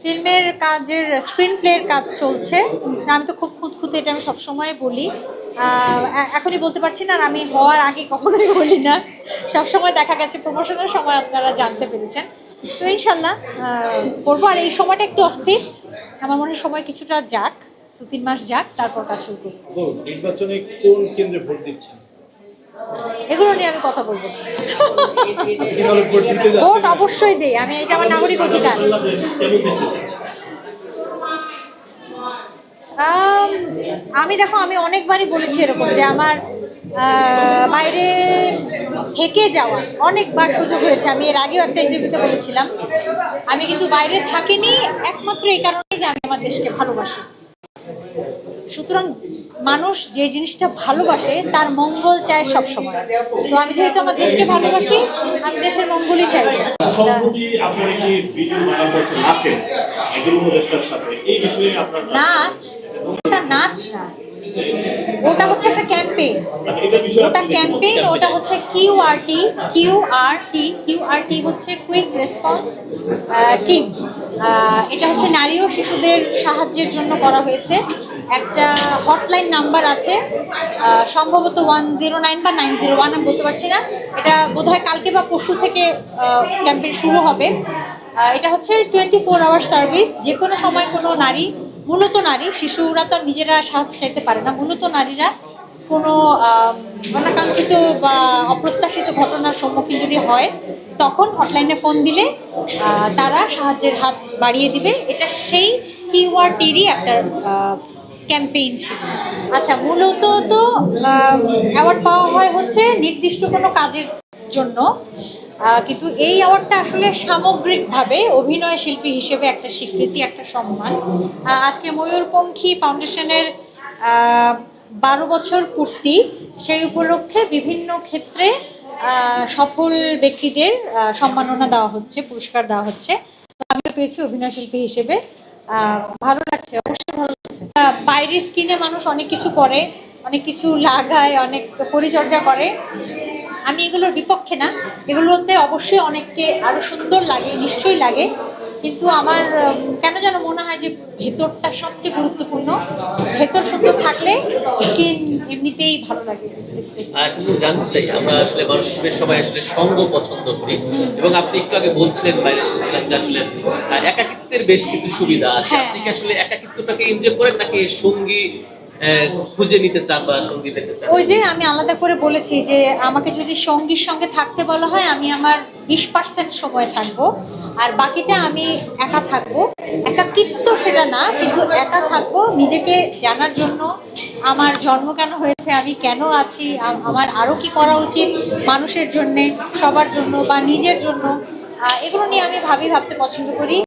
ফিল্মের কাজের স্ক্রিন প্লের কাজ চলছে। আমি তো খুব খুঁতখুঁতে, এটা আমি সবসময় বলি। এখনই বলতে পারছি না, আর আমি হওয়ার আগে কখনোই বলি না। সবসময় দেখা গেছে প্রমোশনের সময় আপনারা জানতে পেরেছেন। তো ইনশাল্লাহ করবো। আর এই সময়টা একটু অস্থির, আমার মনে হয় সময় কিছুটা যাক, 2-3 মাস যাক, তারপর কাজ শুরু করবো। নির্বাচনে কোন কেন্দ্রে ভোট দিচ্ছেন? এগুলো নিয়ে আমি কথা বলবো না। ভোট অবশ্যই দেই আমি, এটা আমার নাগরিক অধিকার। আমি দেখো, আমি অনেকবারই বলেছি এরকম যে আমার বাইরে থেকে যাওয়া অনেকবার সুযোগ হয়েছে। আমি এর আগেও একটা ইন্টারভিউতে বলেছিলাম আমি কিন্তু বাইরে থাকিনি একমাত্র এই কারণে যে আমি আমার দেশকে ভালোবাসি। সুতরাং মানুষ যে জিনিসটা ভালোবাসে তার মঙ্গল চায় সব সময়। তো আমি যেহেতু আমার দেশকে ভালোবাসি, আমি দেশের মঙ্গলই চাই। নাচ, ওটা নাচ না, ওটা হচ্ছে একটা ক্যাম্পেইন। ওটা ক্যাম্পেইন, ওটা হচ্ছে কিউআরটি। কিউআরটি হচ্ছে কুইক রেসপন্স টিম। এটা হচ্ছে নারী ও শিশুদের সাহায্যের জন্য করা হয়েছে। একটা হটলাইন নাম্বার আছে, সম্ভবত 109 বা 901, আমি বলতে পারছি না। এটা বোধহয় কালকে বা পরশু থেকে ক্যাম্পেইন শুরু হবে। এটা হচ্ছে 24 আওয়ার সার্ভিস। যে কোনো সময় কোনো নারী, মূলত নারী, শিশুরা তো নিজেরা সাহায্য চাইতে পারে না, মূলত নারীরা কোনো অনাকাঙ্ক্ষিত বা অপ্রত্যাশিত ঘটনার সম্মুখীন যদি হয়, তখন হটলাইনে ফোন দিলে তারা সাহায্যের হাত বাড়িয়ে দিবে। এটা সেই কিউআরটিরই একটা ক্যাম্পেইন ছিল। আচ্ছা, মূলত তো অ্যাওয়ার্ড পাওয়া হয় হচ্ছে নির্দিষ্ট কোনো কাজের জন্য, কিন্তু এই অ্যাওয়ার্ডটা আসলে সামগ্রিকভাবে অভিনয় শিল্পী হিসেবে একটা স্বীকৃতি, একটা সম্মান। আজকে ময়ূরপঙ্খী ফাউন্ডেশনের 12 বছর পূর্তি, সেই উপলক্ষে বিভিন্ন ক্ষেত্রে সফল ব্যক্তিদের সম্মাননা দেওয়া হচ্ছে, পুরস্কার দেওয়া হচ্ছে। আমিও পেয়েছি অভিনয় শিল্পী হিসেবে। ভালো লাগছে, অবশ্যই ভালো লাগছে। বাইরের স্কিনে মানুষ অনেক কিছু করে, অনেক কিছু লাগায়, অনেক পরিচর্যা করে। আমি এগুলোর বিপক্ষে না, এগুলোতে অবশ্যই অনেককে আরো সুন্দর লাগে, নিশ্চয়ই লাগে, কিন্তু আমার কেন যেন মনে হয় যে ভেতরটা সবচেয়ে গুরুত্বপূর্ণ। ভেতর সুন্দর থাকলে স্কিন এমনিতেই ভালো লাগে। জানতে চাই, আমরা আসলে মানুষ সবাই আসলে সঙ্গ পছন্দ করি, এবং আপনি একটু আগে বলছিলেন, বাইরে শুনছিলাম যে আসলে একাকিত্বের বেশ কিছু সুবিধা আছে। আপনি কি আসলে একাকিত্বটাকে এনজয় করেন, নাকি সঙ্গী খুঁজে নিতে চান বা সঙ্গী পেতে চান? ওই যে আমি আলাদা করে বলেছি যে আমাকে যদি সঙ্গীর সঙ্গে থাকতে বলা হয়, আমি আমার 20% সময় থাকবো, আর বাকিটা আমি একা থাকবো। একাকিত্ব সেটা না, কিন্তু একা থাকবো নিজেকে জানার জন্য, আমার জন্ম কেন হয়েছে, আমি কেন আছি, আমার আরো কি করা উচিত মানুষের জন্য, সবার জন্য বা নিজের জন্য, এগুলো নিয়ে আমি ভাবতে পছন্দ করি।